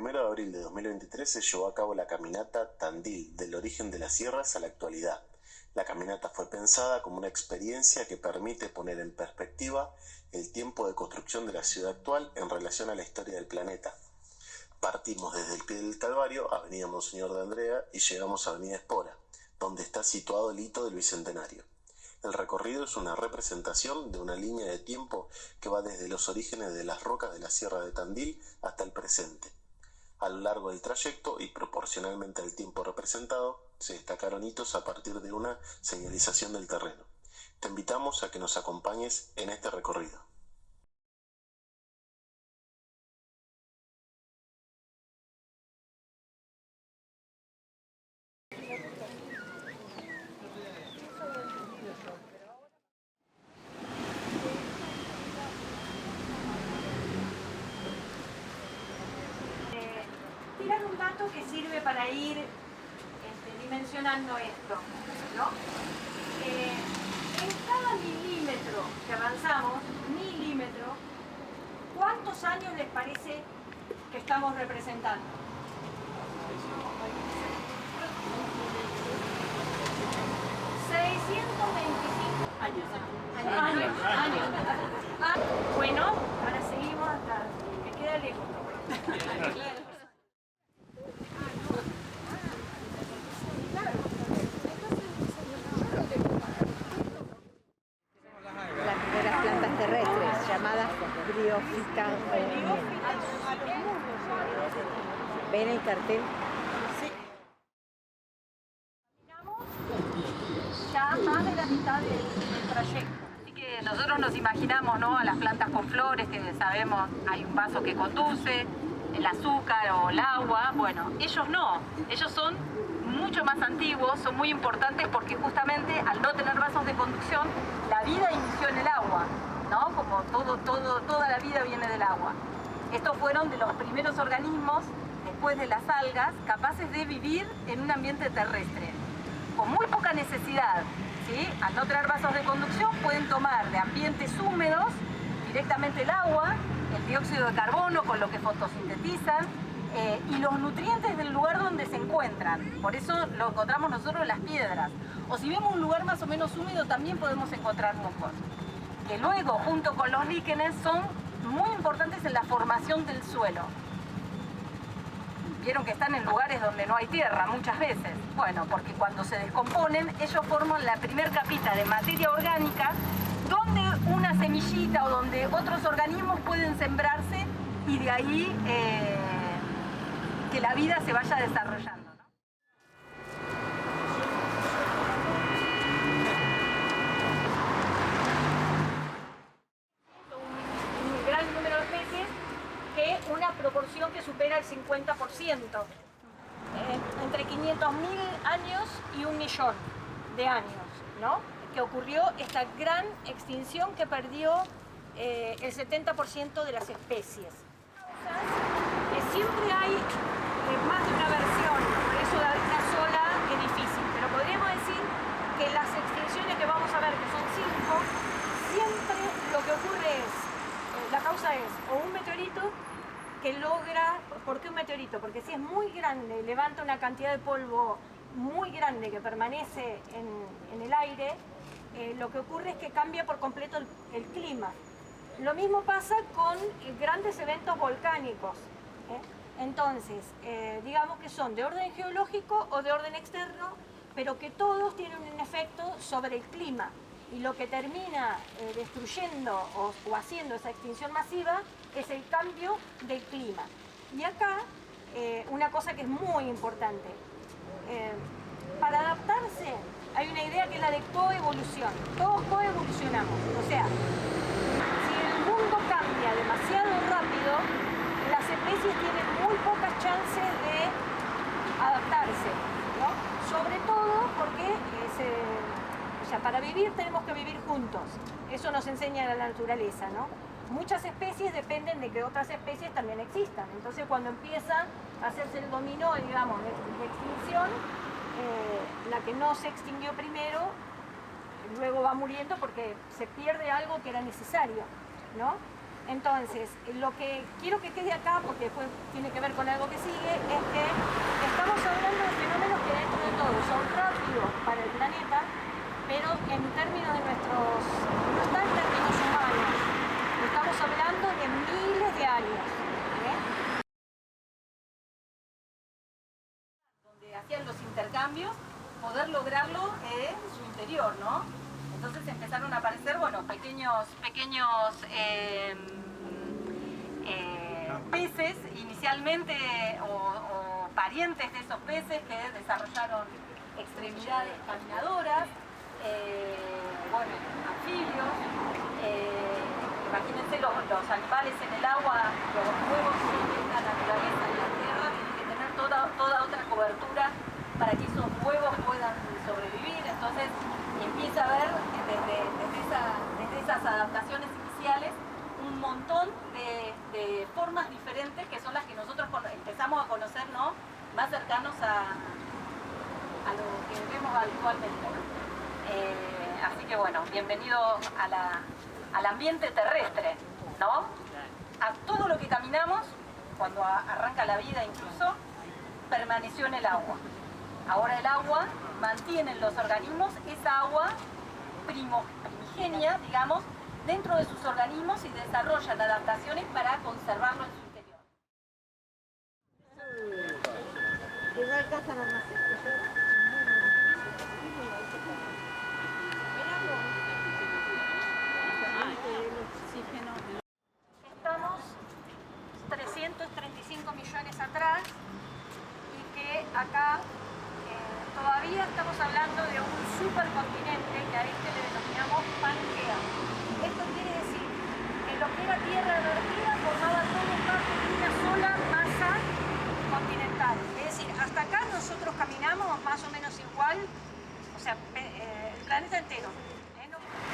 1 de abril de 2023 se llevó a cabo la caminata Tandil, del origen de las sierras a la actualidad. La caminata fue pensada como una experiencia que permite poner en perspectiva el tiempo de construcción de la ciudad actual en relación a la historia del planeta. Partimos desde el pie del Calvario, Avenida Monseñor de Andrea, y llegamos a Avenida Espora, donde está situado el hito del Bicentenario. El recorrido es una representación de una línea de tiempo que va desde los orígenes de las rocas de la Sierra de Tandil hasta el presente. A lo largo del trayecto y proporcionalmente al tiempo representado, se destacaron hitos a partir de una señalización del terreno. Te invitamos a que nos acompañes en este recorrido. Tirar un dato que sirve para ir dimensionando esto, ¿no? En cada milímetro que avanzamos, ¿cuántos años les parece que estamos representando? 625 años. Bueno, ahora seguimos hasta que queda lejos. Las primeras plantas terrestres, llamadas briófitas. ¿Ven el cartel? Sí. Ya más de la mitad del trayecto. Así que nosotros nos imaginamos, ¿no?, a las plantas con flores, que sabemos hay un vaso que conduce, el azúcar o el agua. Bueno, ellos no, ellos son mucho más antiguos, son muy importantes porque justamente al no tener vasos de conducción, la vida inició en el agua, ¿no? Como toda la vida viene del agua. Estos fueron de los primeros organismos, después de las algas, capaces de vivir en un ambiente terrestre, con muy poca necesidad, ¿sí? Al no tener vasos de conducción, pueden tomar de ambientes húmedos directamente el agua, el dióxido de carbono con lo que fotosintetizan, y los nutrientes del lugar donde se encuentran. Por eso lo encontramos nosotros en las piedras. O si vemos un lugar más o menos húmedo, también podemos encontrar mocos, que luego, junto con los líquenes, son muy importantes en la formación del suelo. Vieron que están en lugares donde no hay tierra muchas veces. Bueno, porque cuando se descomponen, ellos forman la primer capita de materia orgánica donde una semillita o donde otros organismos pueden sembrarse y de ahí que la vida se vaya desarrollando, ¿no? Un gran número de especies, que una proporción que supera el 50%. Entre 500.000 años y 1 millón de años, ¿no? Que ocurrió esta gran extinción que perdió el 70% de las especies. Siempre hay más de una versión, por eso una sola es difícil, pero podríamos decir que las extinciones que vamos a ver, que son 5, siempre lo que ocurre es, la causa es o un meteorito que logra. ¿Por qué un meteorito? Porque si es muy grande, levanta una cantidad de polvo muy grande que permanece en el aire, lo que ocurre es que cambia por completo el clima. Lo mismo pasa con grandes eventos volcánicos. Entonces, digamos que son de orden geológico o de orden externo, pero que todos tienen un efecto sobre el clima. Y lo que termina destruyendo o haciendo esa extinción masiva es el cambio del clima. Y acá, una cosa que es muy importante, para adaptarse hay una idea que es la de coevolución. Todos coevolucionamos. O sea, si el mundo cambia demasiado rápido, las especies tienen muy pocas chances de adaptarse, ¿no? Sobre todo porque para vivir tenemos que vivir juntos. Eso nos enseña la naturaleza, ¿no? Muchas especies dependen de que otras especies también existan. Entonces, cuando empieza a hacerse el dominó, digamos, de extinción, la que no se extinguió primero, luego va muriendo porque se pierde algo que era necesario, ¿no? Entonces, lo que quiero que quede acá, porque después tiene que ver con algo que sigue, es que estamos hablando de fenómenos que dentro de todo son rápidos para el planeta, pero en términos de nuestros, no está en términos humanos, estamos hablando de miles de años. Donde hacían los intercambios, poder lograrlo en su interior, ¿no? Entonces empezaron a aparecer, bueno, pequeños peces inicialmente o parientes de esos peces que desarrollaron extremidades caminadoras, bueno, anfibios. Imagínense los animales en el agua, los huevos en la naturaleza, en la tierra, tienen que tener toda otra cobertura para que esos huevos puedan sobrevivir. Entonces empieza a haber desde esas adaptaciones iniciales un montón de formas diferentes que son las que nosotros empezamos a conocer, ¿no? Más cercanos a lo que vemos actualmente, ¿no? Así que bueno, bienvenido al ambiente terrestre, ¿no? A todo lo que caminamos, cuando arranca la vida incluso, permaneció en el agua. Ahora el agua mantiene en los organismos esa agua primigenia, digamos, dentro de sus organismos y desarrollan adaptaciones para conservarlo en su interior. Estamos 335 millones atrás y que acá todavía estamos hablando de un supercontinente que a este le denominamos Pangea. Esto quiere decir que lo que era tierra emergida formaba todo parte de una sola masa continental. Es decir, hasta acá nosotros caminamos más o menos igual, o sea, el planeta entero.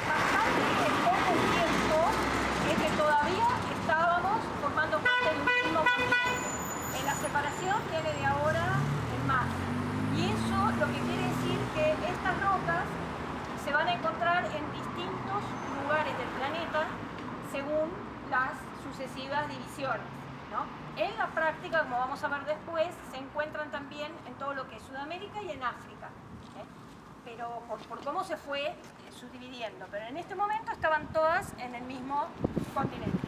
Bastante en poco tiempo es que todavía estábamos formando parte del mismo continente. En la separación viene de ahora en más. Y eso lo que quiere decir que estas rocas se van a encontrar en distintos lugares del planeta según las sucesivas divisiones, ¿no? En la práctica, como vamos a ver después, se encuentran también en todo lo que es Sudamérica y en África, pero por cómo se fue subdividiendo. Pero en este momento estaban todas en el mismo continente.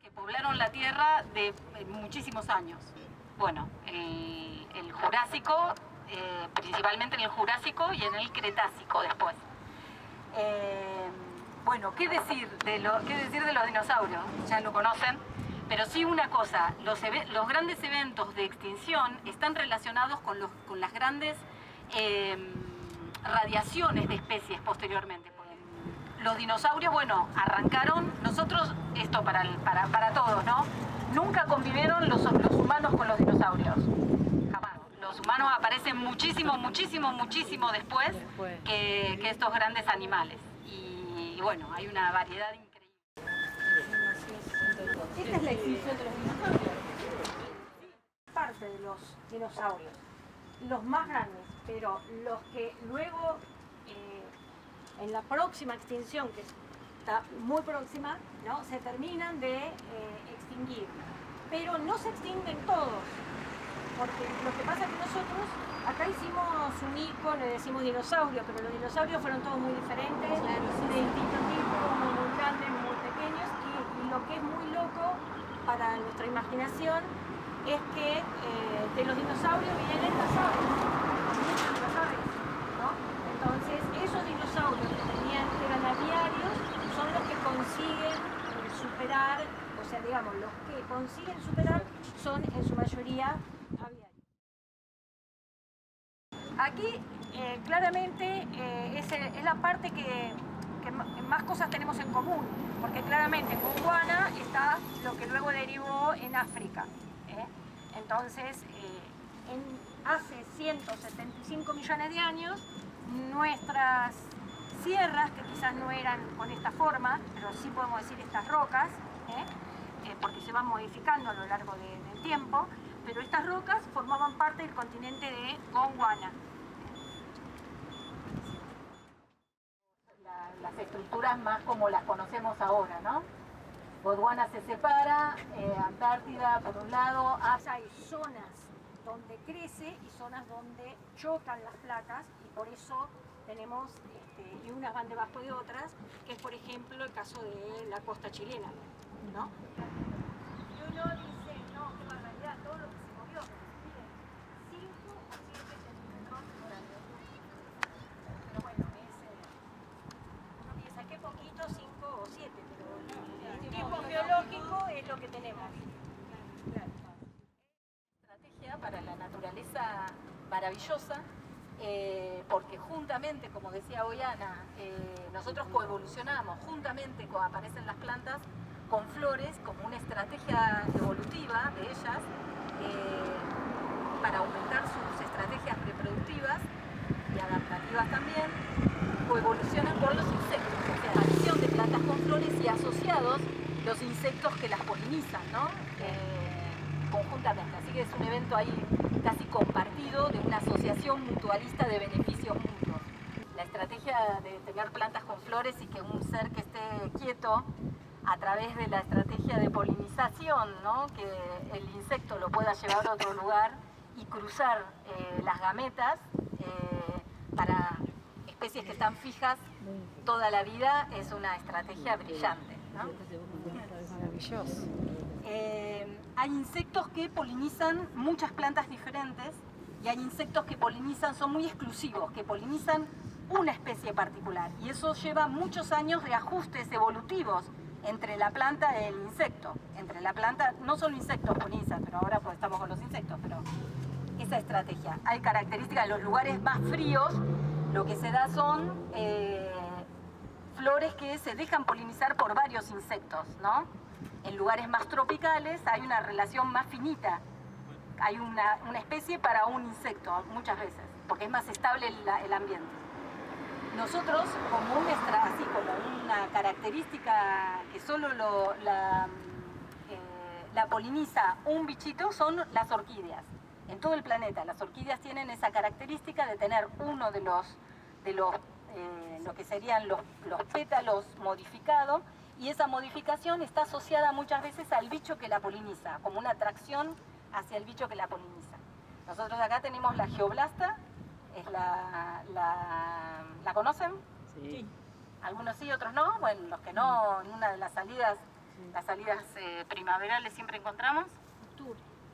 Que poblaron la Tierra de muchísimos años. Bueno, el Jurásico, principalmente en el Jurásico y en el Cretácico después. Bueno, ¿qué decir de los dinosaurios? Ya lo conocen, pero sí una cosa, los grandes eventos de extinción están relacionados con las grandes radiaciones de especies posteriormente. Los dinosaurios, bueno, arrancaron, nosotros, esto para todos, ¿no? Nunca convivieron los humanos con los dinosaurios. Jamás. Los humanos aparecen muchísimo después que estos grandes animales. Y bueno, hay una variedad increíble. Esta es la extinción de los dinosaurios. Parte de los dinosaurios, los más grandes, pero los que luego en la próxima extinción, que está muy próxima, ¿no? Se terminan de extinguir. Pero no se extinguen todos, porque lo que pasa es que nosotros acá hicimos un icono, le decimos dinosaurio, pero los dinosaurios fueron todos muy diferentes, de distintos tipos, muy grandes, muy pequeños, y lo que es muy loco para nuestra imaginación es que de los dinosaurios vienen las aves, muchas de las aves, ¿no? Entonces, esos dinosaurios que eran aviarios son los que consiguen superar, o sea, digamos, los que consiguen superar son en su mayoría aviarios. Aquí, claramente, es la parte que más cosas tenemos en común, porque claramente en Gondwana está lo que luego derivó en África. Entonces, hace 175 millones de años, nuestras sierras que quizás no eran con esta forma, pero sí podemos decir estas rocas, porque se van modificando a lo largo del tiempo, pero estas rocas formaban parte del continente de Gondwana. Las estructuras más como las conocemos ahora, ¿no? Gondwana se separa, Antártida por un lado, Hay zonas donde crece y zonas donde chocan las placas, y por eso tenemos, y unas van debajo de otras, que es por ejemplo el caso de la costa chilena, ¿no? Y uno dice, no, qué barbaridad, todo lo que se movió. Miren, 5 o 7 centímetros por año. Pero bueno, uno piensa, qué poquito, 5 o 7, pero el tiempo geológico es lo que tenemos. Estrategia para la naturaleza maravillosa, porque juntamente, como decía Boyana, nosotros coevolucionamos juntamente cuando aparecen las plantas con flores como una estrategia evolutiva de ellas para aumentar sus estrategias reproductivas y adaptativas también. Coevolucionan con los insectos, o sea, la aparición de plantas con flores y asociados los insectos que las polinizan, ¿no? Conjuntamente, así que es un evento ahí casi compartido de una asociación mutualista de beneficios mutuos. La estrategia de tener plantas con flores y que un ser que esté quieto a través de la estrategia de polinización, ¿no? Que el insecto lo pueda llevar a otro lugar y cruzar las gametas para especies que están fijas toda la vida, es una estrategia brillante, ¿no? Maravilloso. Hay insectos que polinizan muchas plantas diferentes y hay insectos que polinizan, son muy exclusivos, que polinizan una especie particular, y eso lleva muchos años de ajustes evolutivos entre la planta y el insecto. Entre la planta, no solo insectos polinizan, pero ahora pues estamos con los insectos, pero esa estrategia. Hay características de los lugares más fríos, lo que se da son flores que se dejan polinizar por varios insectos, ¿no? En lugares más tropicales hay una relación más finita, hay una especie para un insecto muchas veces, porque es más estable el ambiente. Nosotros, como una característica que solo la poliniza un bichito, son las orquídeas. En todo el planeta las orquídeas tienen esa característica de tener uno de los lo que serían los pétalos modificados, y esa modificación está asociada muchas veces al bicho que la poliniza, como una atracción hacia el bicho que la poliniza. Nosotros acá tenemos la geoblasta, es ¿la conocen? Sí. Algunos sí, otros no. Bueno, los que no, en una de las salidas primaverales siempre encontramos.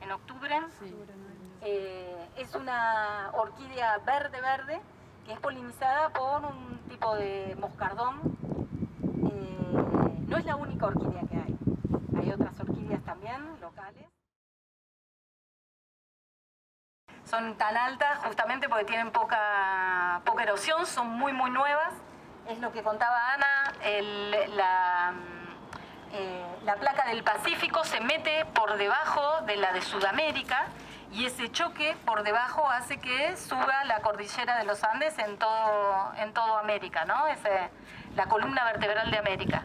En octubre. Sí. Es una orquídea verde, que es polinizada por un tipo de moscardón. No es la única orquídea que hay. Hay otras orquídeas también, locales. Son tan altas justamente porque tienen poca erosión, son muy nuevas. Es lo que contaba Ana, la placa del Pacífico se mete por debajo de la de Sudamérica, y ese choque por debajo hace que suba la cordillera de los Andes en todo América, ¿no? Es la columna vertebral de América.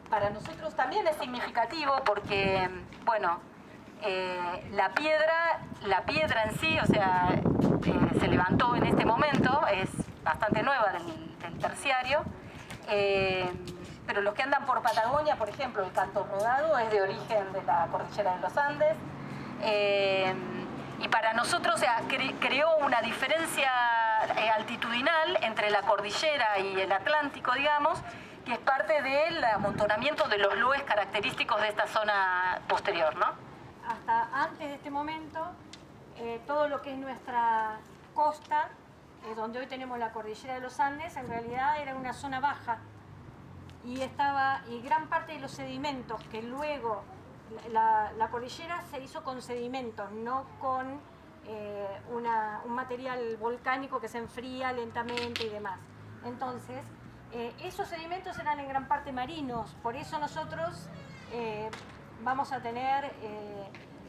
Para nosotros también es significativo porque, bueno, la piedra en sí, o sea, se levantó en este momento, es bastante nueva del terciario, pero los que andan por Patagonia, por ejemplo, el Canto Rodado es de origen de la cordillera de los Andes, y para nosotros, o sea, creó una diferencia altitudinal entre la cordillera y el Atlántico, digamos, que es parte del amontonamiento de los loes característicos de esta zona posterior, ¿no? Hasta antes de este momento, todo lo que es nuestra costa, donde hoy tenemos la cordillera de los Andes, en realidad era una zona baja, y gran parte de los sedimentos que luego la cordillera se hizo con sedimentos, no con un material volcánico que se enfría lentamente y demás. Entonces, esos sedimentos eran en gran parte marinos, por eso nosotros vamos a tener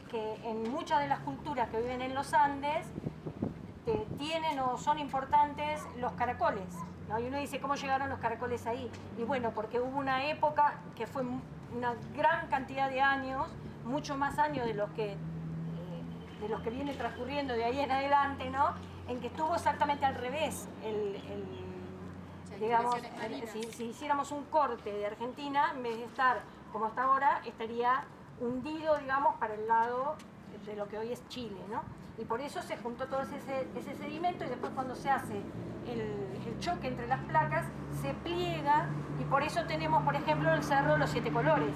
que en muchas de las culturas que viven en los Andes, tienen o son importantes los caracoles, ¿no? Y uno dice, ¿cómo llegaron los caracoles ahí? Y bueno, porque hubo una época que fue una gran cantidad de años, mucho más años de los que viene transcurriendo de ahí en adelante, ¿no? En que estuvo exactamente al revés. Digamos, si hiciéramos un corte de Argentina, en vez de estar como hasta ahora, estaría hundido, digamos, para el lado de lo que hoy es Chile, ¿no? Y por eso se juntó todo ese sedimento y después cuando se hace el choque entre las placas, se pliega y por eso tenemos, por ejemplo, el Cerro de los 7 Colores,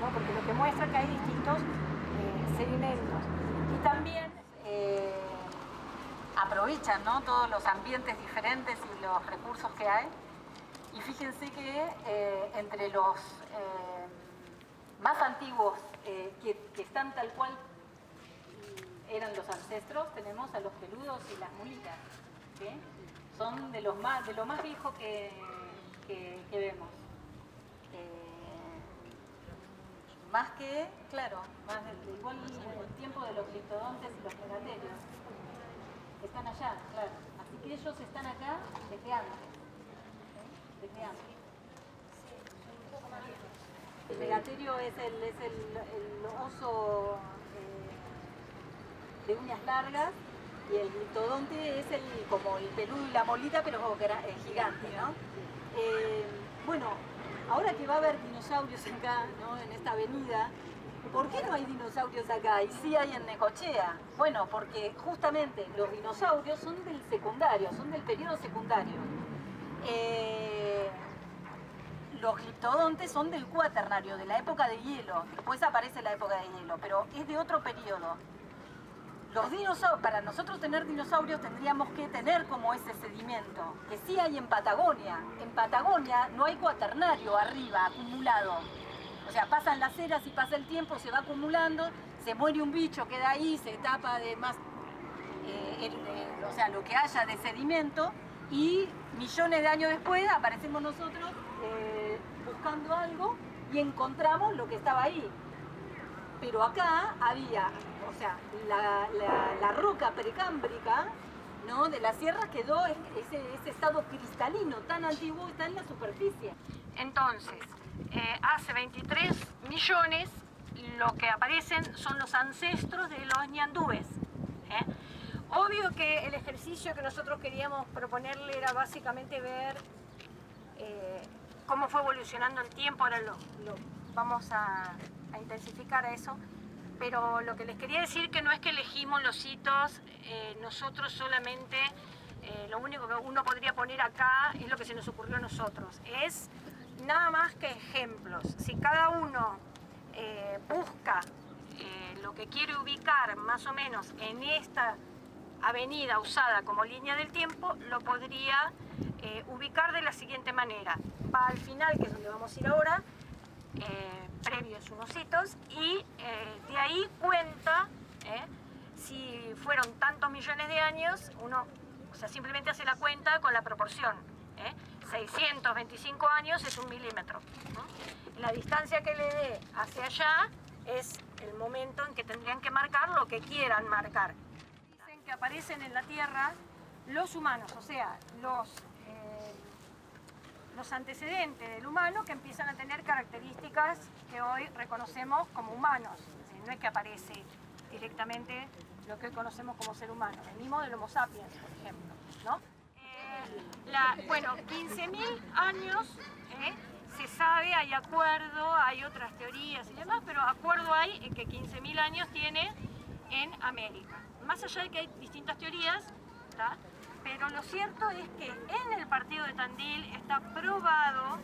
¿no? Porque lo que muestra que hay distintos sedimentos. Y también aprovechan, ¿no?, todos los ambientes diferentes y los recursos que hay. Y fíjense que entre los más antiguos que están tal cual eran los ancestros, tenemos a los peludos y las mulitas, ¿sí? Son de lo más viejo que vemos. Más que, claro, igual el tiempo de los criptodontes y los megaterios. Están allá, claro. Así que ellos están acá desde antes. ¿Sí? Desde antes. El megaterio es el oso de uñas largas y el criptodonte es como el peludo y la molita, pero gigante, ¿no? Bueno, ahora que va a haber dinosaurios acá, ¿no?, en esta avenida, ¿por qué no hay dinosaurios acá? Y sí hay en Necochea. Bueno, porque justamente los dinosaurios son del secundario, son del periodo secundario. Los criptodontes son del cuaternario, de la época de hielo. Después aparece la época de hielo, pero es de otro periodo. Los dinosaurios, para nosotros tener dinosaurios tendríamos que tener como ese sedimento, que sí hay en Patagonia. En Patagonia no hay cuaternario arriba, acumulado. O sea, pasan las eras y pasa el tiempo, se va acumulando, se muere un bicho, queda ahí, se tapa de más, o sea, lo que haya de sedimento, y millones de años después aparecemos nosotros buscando algo y encontramos lo que estaba ahí. Pero acá había, o sea, la roca precámbrica, ¿no?, de la sierra quedó ese estado cristalino tan antiguo, está en la superficie. Entonces, hace 23 millones lo que aparecen son los ancestros de los ñandúes. Obvio que el ejercicio que nosotros queríamos proponerle era básicamente ver cómo fue evolucionando el tiempo. Ahora lo vamos a intensificar a eso, pero lo que les quería decir que no es que elegimos los hitos nosotros solamente. Lo único que uno podría poner acá es lo que se nos ocurrió a nosotros, es nada más que ejemplos. Si cada uno busca lo que quiere ubicar más o menos en esta avenida usada como línea del tiempo, lo podría ubicar de la siguiente manera. Va al final, que es donde vamos a ir ahora, previos unos hitos, y de ahí cuenta si fueron tantos millones de años. Uno, o sea, simplemente hace la cuenta con la proporción. 625 años es 1 milímetro, ¿no? La distancia que le dé hacia allá es el momento en que tendrían que marcar lo que quieran marcar. Dicen que aparecen en la Tierra los humanos, o sea, los antecedentes del humano que empiezan a tener características que hoy reconocemos como humanos. No es que aparece directamente lo que hoy conocemos como ser humano. Venimos del Homo sapiens, por ejemplo, ¿no? Bueno, 15.000 años, se sabe, hay acuerdo, hay otras teorías y demás, pero acuerdo hay en que 15.000 años tiene en América. Más allá de que hay distintas teorías, ¿tá?, pero lo cierto es que en el partido de Tandil está probado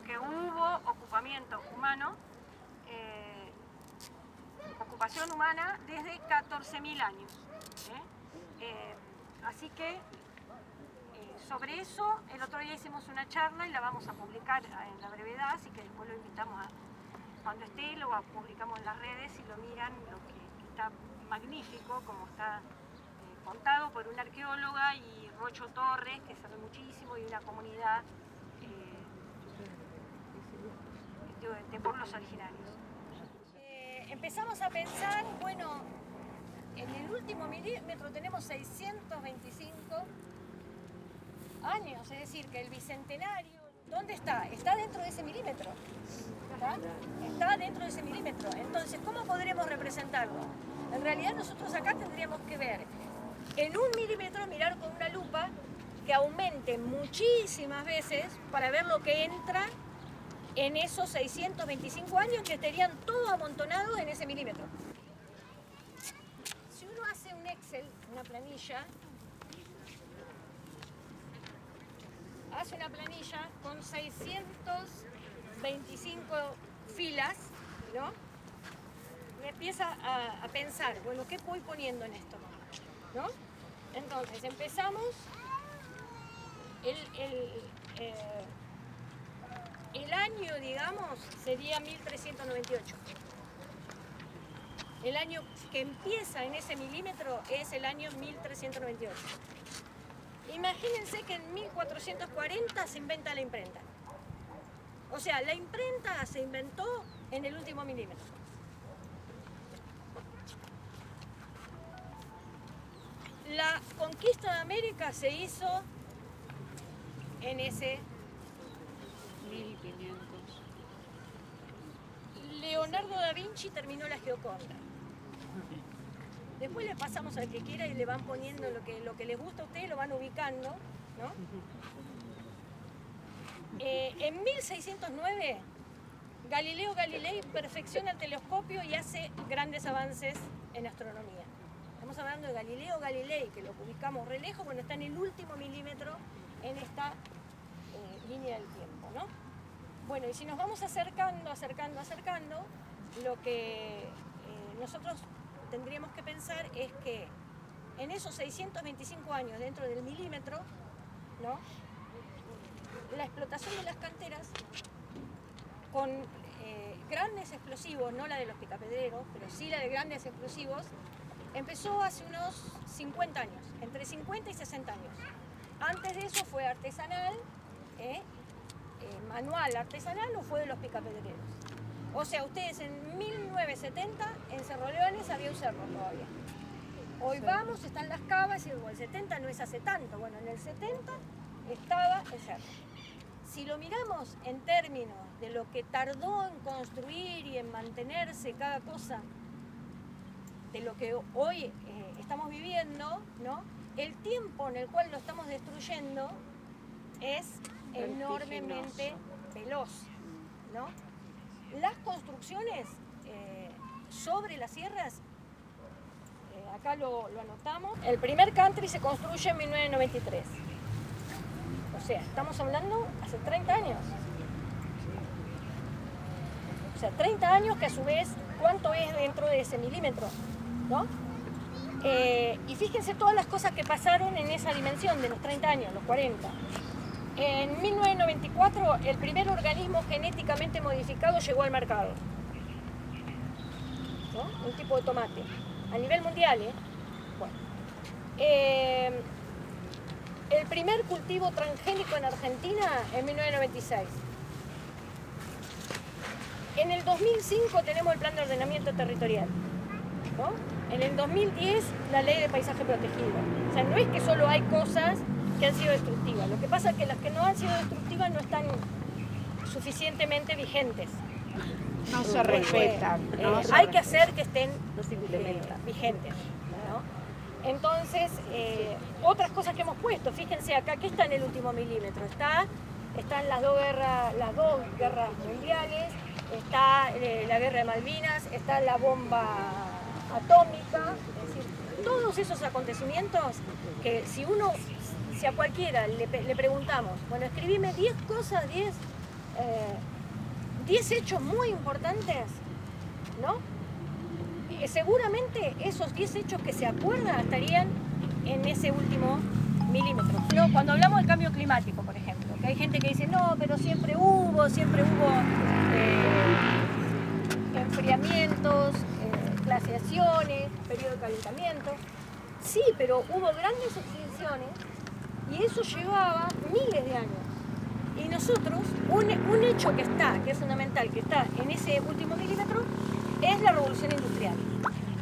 que hubo ocupamiento humano, ocupación humana desde 14.000 años. Así que sobre eso, el otro día hicimos una charla y la vamos a publicar en la brevedad, así que después lo invitamos a, cuando esté, lo publicamos en las redes y lo miran, lo que está magnífico, como está contado por una arqueóloga y Rocho Torres, que sabe muchísimo, y una comunidad de pueblos originarios. Empezamos a pensar, bueno, en el último milímetro tenemos 625 años, es decir, que el bicentenario, ¿dónde está? Está dentro de ese milímetro. Está dentro de ese milímetro. Entonces, ¿cómo podremos representarlo? En realidad nosotros acá tendríamos que ver en 1 milímetro, mirar con una lupa que aumente muchísimas veces para ver lo que entra en esos 625 años que estarían todos amontonados en ese milímetro. Si uno hace un Excel, una planilla, hace una planilla con 625 filas, ¿no? Me empieza a pensar, bueno, ¿qué voy poniendo en esto? ¿No? Entonces empezamos el año, digamos, sería 1398. El año que empieza en ese milímetro es el año 1398. Imagínense que en 1440 se inventa la imprenta. O sea, la imprenta se inventó en el último milímetro. La conquista de América se hizo en ese 1500. Leonardo da Vinci terminó la Gioconda. Después le pasamos al que quiera y le van poniendo lo que les gusta a ustedes, lo van ubicando, ¿no? En 1609, Galileo Galilei perfecciona el telescopio y hace grandes avances en astronomía. Estamos hablando de Galileo Galilei, que lo ubicamos re lejos, bueno, está en el último milímetro en esta línea del tiempo, ¿no? Bueno, y si nos vamos acercando, lo que nosotros tendríamos que pensar es que en esos 625 años dentro del milímetro, ¿no? La explotación de las canteras con grandes explosivos, no la de los picapedreros, pero sí la de grandes explosivos, empezó hace unos 50 años, entre 50 y 60 años. Antes de eso fue artesanal, manual artesanal, o fue de los picapedreros. O sea, ustedes en 1970 en Cerro Leones había un cerro todavía. Hoy vamos, están las cavas y el 70 no es hace tanto. Bueno, en el 70 estaba el cerro. Si lo miramos en términos de lo que tardó en construir y en mantenerse cada cosa de lo que hoy estamos viviendo, ¿no? El tiempo en el cual lo estamos destruyendo es enormemente veloz, ¿no? Las construcciones sobre las sierras, acá lo anotamos, el primer country se construye en 1993. O sea, estamos hablando hace 30 años. O sea, 30 años que a su vez, ¿cuánto es dentro de ese milímetro? ¿No? Y fíjense todas las cosas que pasaron en esa dimensión de los 30 años, los 40. En 1994 el primer organismo genéticamente modificado llegó al mercado, ¿no? Un tipo de tomate. A nivel mundial, Bueno. El primer cultivo transgénico en Argentina en 1996. En el 2005 tenemos el plan de ordenamiento territorial, ¿no? En el 2010 la ley de paisaje protegido. O sea, no es que solo hay cosas que han sido destructivas. Lo que pasa es que las que no han sido destructivas no están suficientemente vigentes. No se respetan. Hay que hacer que estén vigentes, ¿no? Entonces, otras cosas que hemos puesto, fíjense acá, ¿qué está en el último milímetro? Están las dos guerras mundiales, está la guerra de Malvinas, está la bomba atómica, es decir, todos esos acontecimientos que si a cualquiera le preguntamos, bueno, escribime 10 cosas, 10 hechos muy importantes, ¿no? Seguramente esos 10 hechos que se acuerdan estarían en ese último milímetro. No, cuando hablamos del cambio climático, por ejemplo, que hay gente que dice, no, pero siempre hubo enfriamientos, glaciaciones, periodo de calentamiento. Sí, pero hubo grandes extinciones y eso llevaba miles de años. Y nosotros, un hecho que es fundamental, que está en ese último milímetro, es la revolución industrial.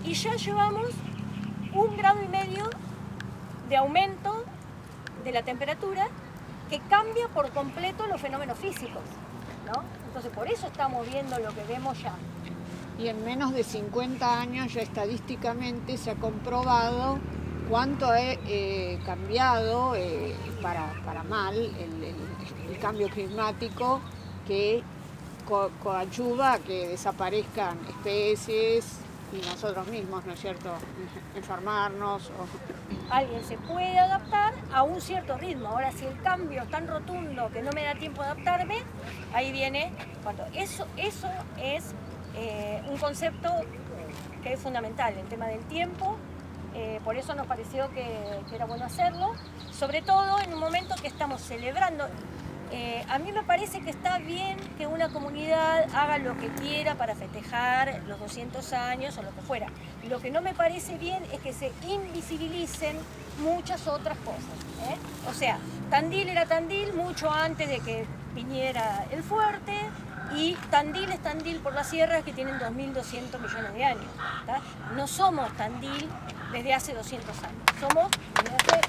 Y ya llevamos 1,5 grados de aumento de la temperatura que cambia por completo los fenómenos físicos, ¿no? Entonces por eso estamos viendo lo que vemos ya. Y en menos de 50 años ya estadísticamente se ha comprobado cuánto ha cambiado para mal el cambio climático, que coadyuva a que desaparezcan especies y nosotros mismos, ¿no es cierto?, enfermarnos. Alguien se puede adaptar a un cierto ritmo. Ahora, si el cambio es tan rotundo que no me da tiempo de adaptarme, ahí viene cuando eso es un concepto que es fundamental, el tema del tiempo. Por eso nos pareció que era bueno hacerlo, sobre todo en un momento que estamos celebrando. A mí me parece que está bien que una comunidad haga lo que quiera para festejar los 200 años o lo que fuera. Lo que no me parece bien es que se invisibilicen muchas otras cosas, ¿eh? O sea, Tandil era Tandil mucho antes de que viniera el fuerte, y Tandil es Tandil por las sierras que tienen 2.200 millones de años, ¿tá? No somos Tandil desde hace 200 años, somos desde hace